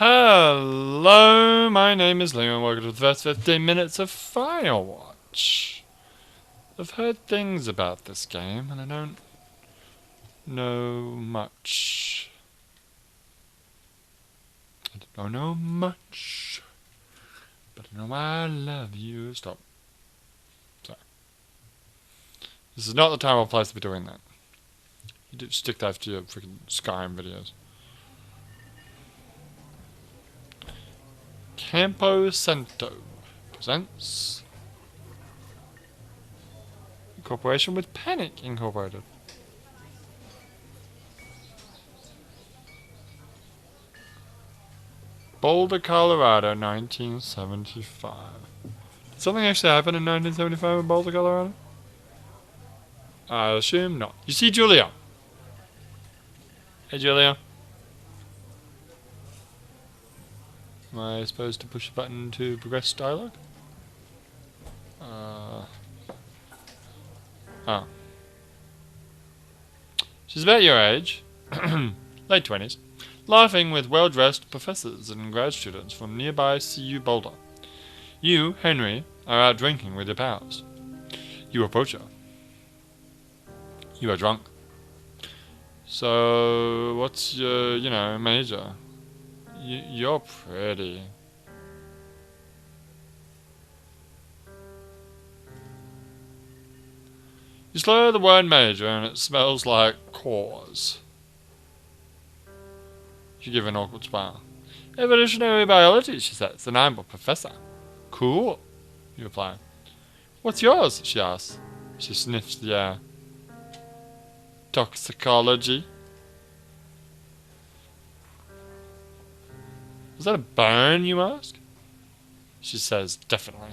Hello, my name is Liam and welcome to the first 15 minutes of Firewatch. I've heard things about this game and I don't know much. I don't know much, but I know I love you. Stop. Sorry. This is not the time or place to be doing that. You do stick that to your freaking Skyrim videos. Campo Santo presents Incorporation with Panic Incorporated. Boulder, Colorado, 1975. Did something actually happen in 1975 in Boulder, Colorado? I assume not. You see Julia. Hey, Julia. Am I supposed to push a button to progress dialogue? Oh. She's about your age, late 20s, laughing with well-dressed professors and grad students from nearby CU Boulder. You, Henry, are out drinking with your pals. You approach her. You are drunk. So, what's your, major? You're pretty. You slur the word major and it smells like cause. You give an awkward smile. Evolutionary biology, she says, and I'm a professor. Cool, you reply. What's yours, she asks. She sniffs the air. Toxicology. Is that a burn, you ask? She says, definitely.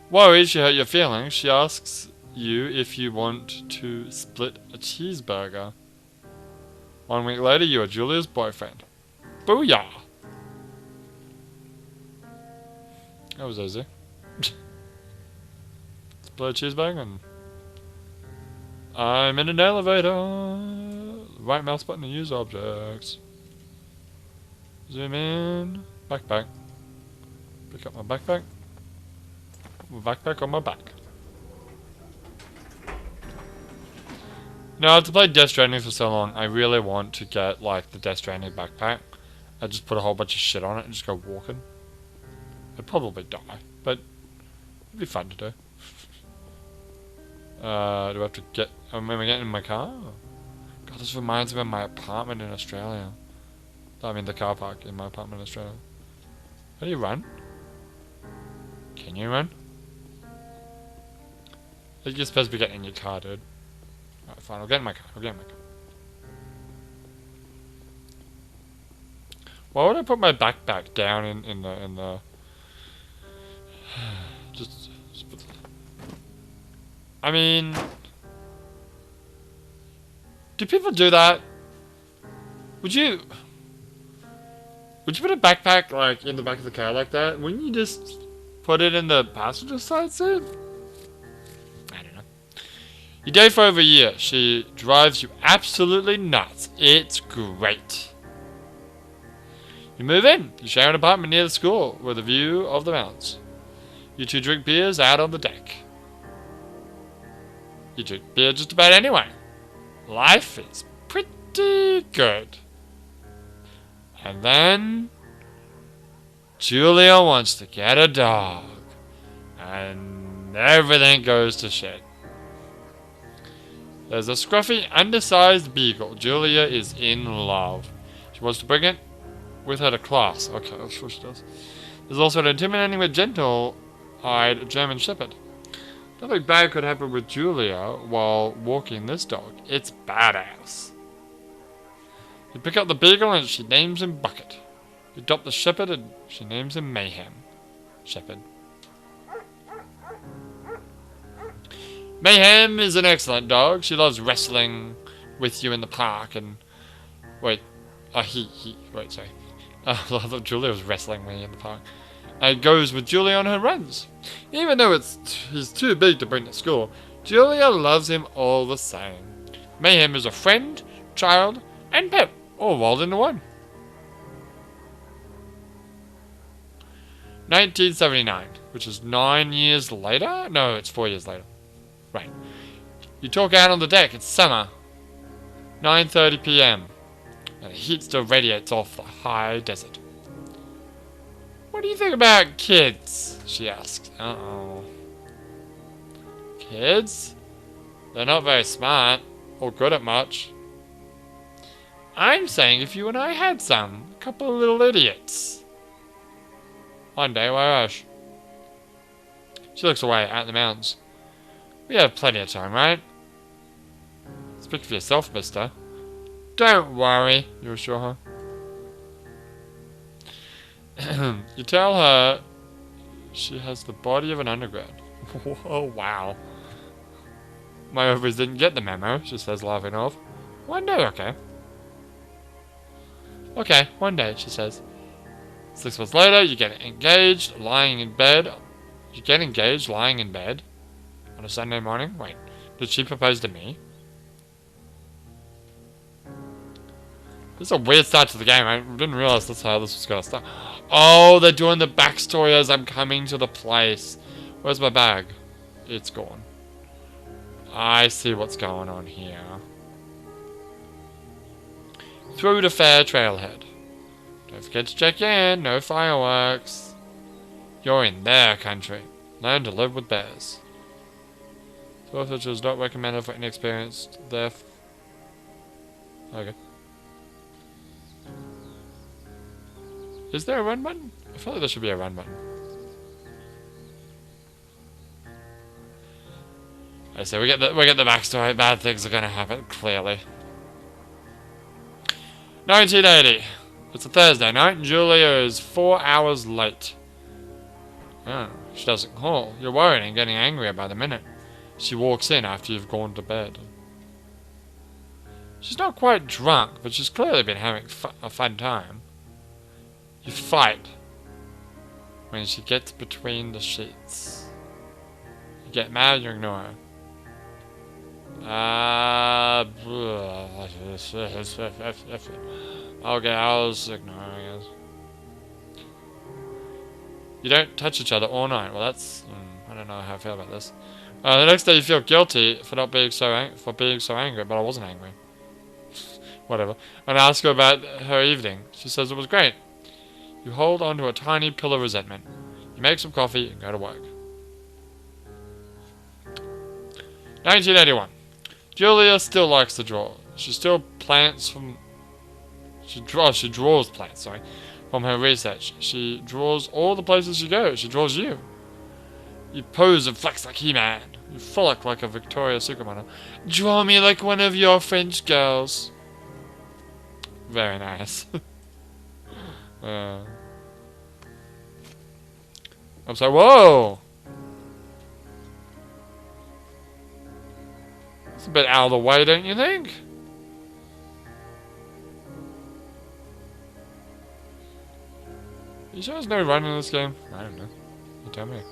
Worried she hurt your feelings, she asks you if you want to split a cheeseburger. 1 week later, you are Julia's boyfriend. Booyah! That was easy. Split a cheeseburger and I'm in an elevator. Right mouse button to use objects. Zoom in. Backpack. Pick up my backpack. Backpack on my back. No, to play Death Stranding for so long, I really want to get, like, the Death Stranding backpack. I just put a whole bunch of shit on it and just go walking. I'd probably die, but it'd be fun to do. Do I have to get... Am I getting in my car? God, this reminds me of my apartment in Australia. I mean, the car park in my apartment in Australia. How do you run? Can you run? I think you're supposed to be getting in your car, dude. Alright, fine. I'll get in my car. Why would I put my backpack down in the... just put... I mean... Do people do that? Would you put a backpack, like, in the back of the car like that? Wouldn't you just put it in the passenger side seat? I don't know. You date for over a year. She drives you absolutely nuts. It's great. You move in. You share an apartment near the school with a view of the mountains. You two drink beers out on the deck. You drink beer just about anyway. Life is pretty good. And then Julia wants to get a dog. And everything goes to shit. There's a scruffy, undersized beagle. Julia is in love. She wants to bring it with her to class. Okay, that's what she does. There's also an intimidating but gentle-eyed German Shepherd. Nothing bad could happen with Julia while walking this dog. It's badass. You pick up the beagle and she names him Bucket. You adopt the shepherd and she names him Mayhem. Shepherd. Mayhem is an excellent dog. She loves wrestling with you in the park and... Wait. Wait, sorry. I thought Julia was wrestling me in the park. And goes with Julia on her runs. Even though he's too big to bring to school, Julia loves him all the same. Mayhem is a friend, child, and pet, all rolled into one. 1979, which is 9 years later? No, it's 4 years later. Right. You talk out on the deck. It's summer. 9:30 p.m. And the heat still radiates off the high desert. What do you think about kids? She asks. Uh-oh. Kids? They're not very smart or good at much. I'm saying if you and I had some. A couple of little idiots. One day, where else? She looks away at the mountains. We have plenty of time, right? Speak for yourself, mister. Don't worry, you assure her. You tell her she has the body of an undergrad. Oh, wow. My ovaries didn't get the memo, she says, laughing off. One day, okay. Okay, one day, she says. 6 months later, you get engaged, lying in bed. You get engaged, lying in bed. On a Sunday morning? Wait, did she propose to me? This is a weird start to the game. I didn't realize that's how this was going to start. Oh, they're doing the backstory as I'm coming to the place. Where's my bag? It's gone. I see what's going on here. Through the fair trailhead. Don't forget to check in. No fireworks. You're in their country. Learn to live with bears. Forfeiture is not recommended for inexperienced. Okay. Is there a run button? I feel like there should be a run button. I say we get the backstory. Bad things are gonna happen, clearly. 1980. It's a Thursday night, and Julia is 4 hours late. Oh, she doesn't call. You're worried and getting angrier by the minute. She walks in after you've gone to bed. She's not quite drunk, but she's clearly been having a fun time. You fight when she gets between the sheets. You get mad, you ignore her. Okay, I'll just ignore her, I guess. You don't touch each other all night. Well, that's... I don't know how I feel about this. The next day you feel guilty for not being so angry, but I wasn't angry. Whatever. And I ask her about her evening. She says it was great. You hold on to a tiny pill of resentment. You make some coffee and go to work. 1981. Julia still likes to draw. She still plants from... She draws plants, sorry, from her research. She draws all the places she goes. She draws you. You pose and flex like He-Man. You frolic like a Victoria's Secret model. Draw me like one of your French girls. Very nice. I'm sorry, whoa! It's a bit out of the way, don't you think? You sure there's no run in this game? I don't know. You tell me.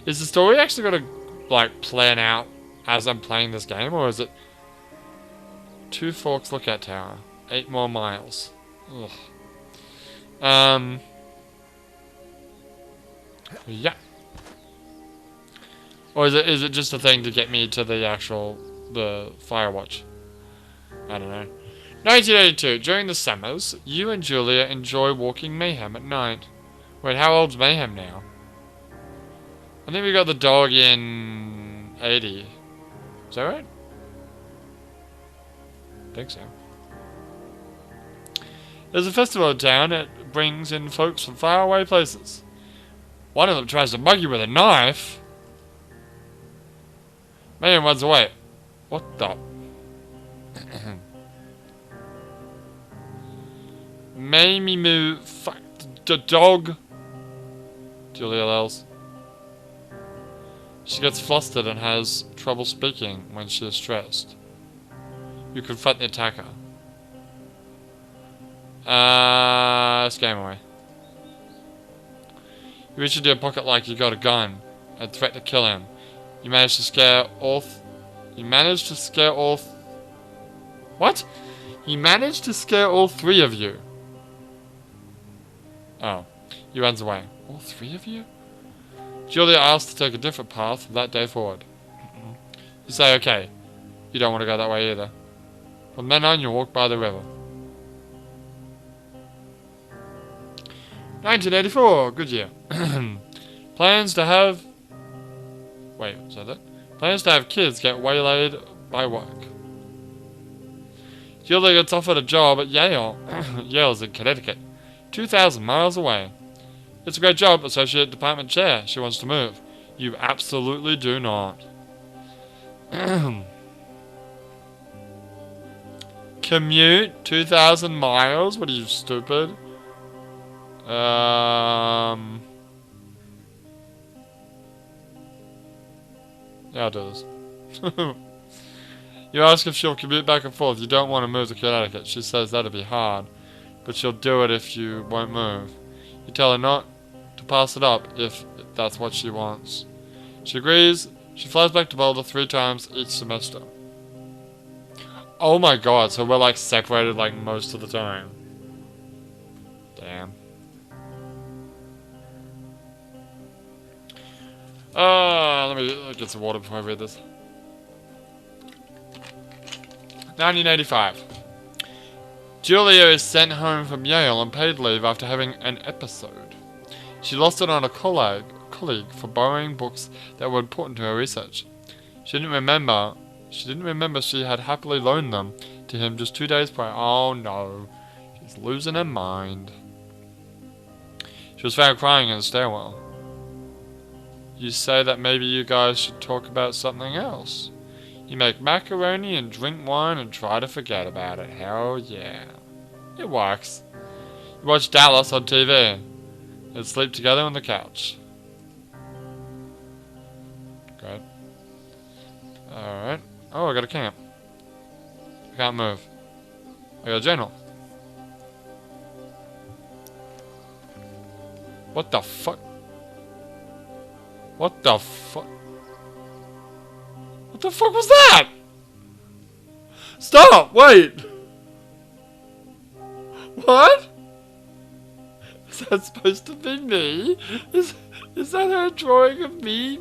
Is the story actually going to, like, plan out as I'm playing this game, or is it 2 Forks Lookout Tower, 8 more miles? Ugh. Yeah. Or is it just a thing to get me to the Firewatch? I don't know. 1982. During the summers, you and Julia enjoy walking Mayhem at night. Wait, how old's Mayhem now? I think we got the dog in 80. Is that right? I think so. There's a festival in town that brings in folks from faraway places. One of them tries to mug you with a knife. Mayhem runs away. What the? Made me move. Fuck the dog. Julia yells. She gets flustered and has trouble speaking when she is stressed. You confront the attacker. It's game away. You reach into your pocket like you got a gun and threaten to kill him. You manage to scare all. What? He managed to scare all 3 of you. Oh, he runs away. All three of you? Julia asks to take a different path from that day forward. You say, okay, you don't want to go that way either. From then on, you walk by the river. 1984, good year. Plans to have... Wait, was that it? Plans to have kids get waylaid by work. Julia gets offered a job at Yale. Yale's in Connecticut, 2,000 miles away. It's a great job, associate department chair. She wants to move. You absolutely do not. Commute 2,000 miles? What are you, stupid? Yeah, I'll do this. You ask if she'll commute back and forth. You don't want to move to Connecticut. She says that'd be hard, but she'll do it if you won't move. You tell her not to pass it up if that's what she wants. She agrees. She flies back to Boulder 3 times each semester. Oh my god, so we're like separated like most of the time. Damn. Let me get some water before I read this. 1985. Julia is sent home from Yale on paid leave after having an episode. She lost it on a colleague for borrowing books that were important to her research. She didn't remember she had happily loaned them to him just 2 days prior. Oh no. She's losing her mind. She was found crying in the stairwell. You say that maybe you guys should talk about something else. You make macaroni and drink wine and try to forget about it. Hell yeah. It works. You watch Dallas on TV and sleep together on the couch. Great. Alright. Oh, I got a camp. I can't move. I got a journal. What the fuck? What the fuck? What the fuck was that? Stop! Wait! What? Is that supposed to be me? Is that her drawing of me?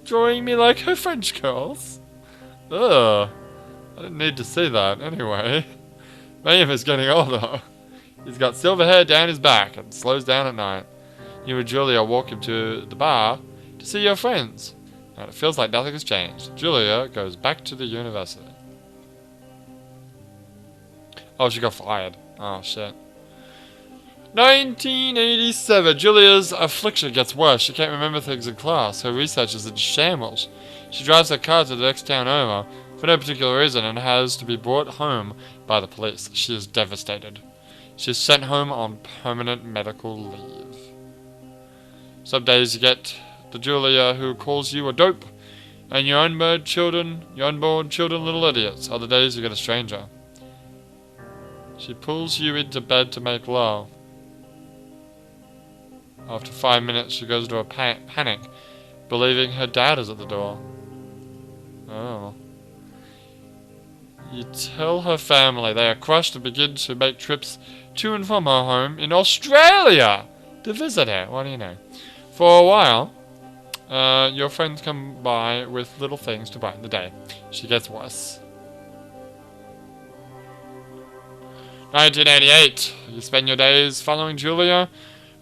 Drawing me like her French girls? Ugh. I didn't need to see that, anyway. Mayhem is getting older. He's got silver hair down his back and slows down at night. You and Julia walk him to the bar to see your friends. And it feels like nothing has changed. Julia goes back to the university. Oh, she got fired. Oh, shit. 1987. Julia's affliction gets worse. She can't remember things in class. Her research is in shambles. She drives her car to the next town over for no particular reason and has to be brought home by the police. She is devastated. She is sent home on permanent medical leave. Some days you get the Julia who calls you a dope and your unborn children little idiots. Other days you get a stranger. She pulls you into bed to make love. After 5 minutes she goes into a panic, believing her dad is at the door. Oh. You tell her family they are crushed and begin to make trips to and from her home in Australia to visit her. What do you know? For a while, your friends come by with little things to brighten the day. She gets worse. 1988. You spend your days following Julia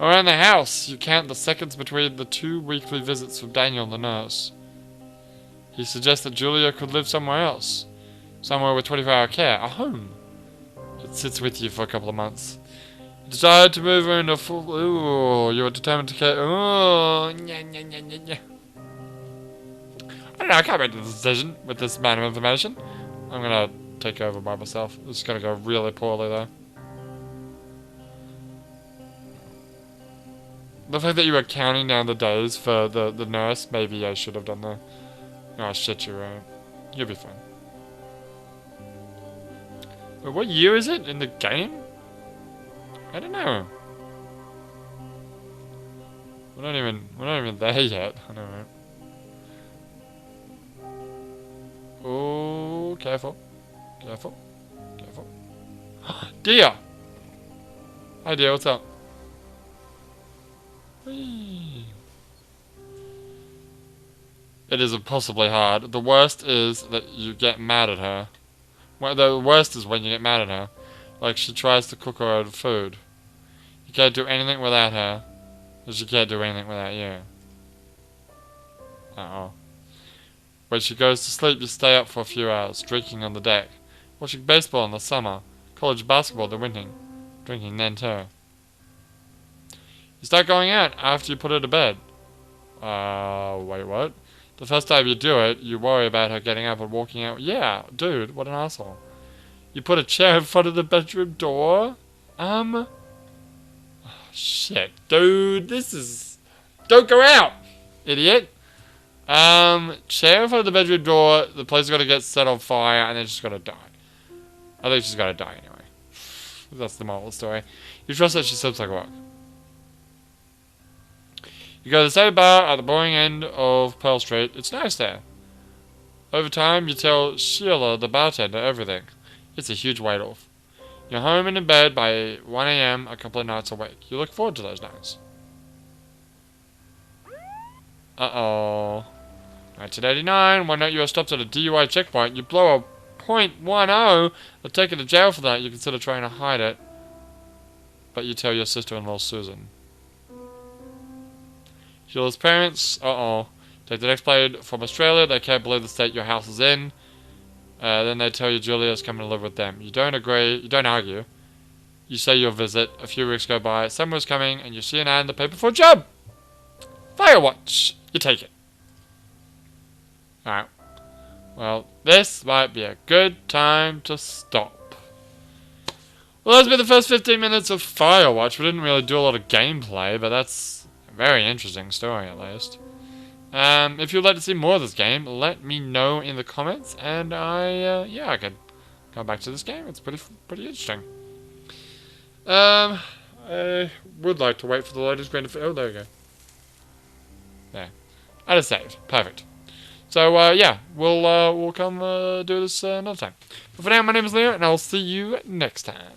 around the house. You count the seconds between the 2 weekly visits from Daniel, the nurse. He suggests that Julia could live somewhere else. Somewhere with 24-hour care. A home. It sits with you for a couple of months. You decide to move her into full... Ooh, you are determined to care... Ooh, I don't know, I can't make the decision with this amount of information. I'm gonna take over by myself. This is gonna go really poorly, though. The fact that you were counting down the days for the nurse, maybe I should have done that. Oh shit, you're right. You'll be fine. Wait, what year is it in the game? I don't know. We're not even there yet. I don't know. Oh, careful. Careful. Careful. Dear! Hi dear, what's up? Whee. It is impossibly hard. The worst is that you get mad at her. Well, the worst is when you get mad at her. Like, she tries to cook her own food. You can't do anything without her. And she can't do anything without you. Uh-oh. When she goes to sleep, you stay up for a few hours, drinking on the deck. Watching baseball in the summer. College basketball in the winter. Drinking then too. You start going out after you put her to bed. Wait, what? The first time you do it, you worry about her getting up and walking out. Yeah, dude, what an asshole. You put a chair in front of the bedroom door? Oh, shit, dude, this is... Don't go out, idiot. Chair in front of the bedroom door, the place is gonna get set on fire, and then she's gonna die. I think she's gonna die anyway. That's the moral of the story. You trust that she sleeps like a rock. You go to the same bar at the boring end of Pearl Street. It's nice there. Over time, you tell Sheila, the bartender, everything. It's a huge weight off. You're home and in bed by 1 a.m. a couple of nights a week. You look forward to those nights. Uh-oh. 1989, one night you are stopped at a DUI checkpoint. You blow a .10. They're taken to jail for that. You consider trying to hide it. But you tell your sister-in-law, Susan. Sheila's parents, take the next plane from Australia. They can't believe the state your house is in. Then they tell you Julia's coming to live with them. You don't agree. You don't argue. You say you'll visit. A few weeks go by. Summer's coming, and you see an ad in the paper for a job. Firewatch. You take it. Alright. Well, this might be a good time to stop. Well, that's been the first 15 minutes of Firewatch. We didn't really do a lot of gameplay, but that's... very interesting story, at least. If you'd like to see more of this game, let me know in the comments, and I could come back to this game. It's pretty interesting. I would like to wait for the latest grand. Oh, there we go. There. I just saved. Perfect. So, we'll come do this another time. But for now, my name is Leo, and I'll see you next time.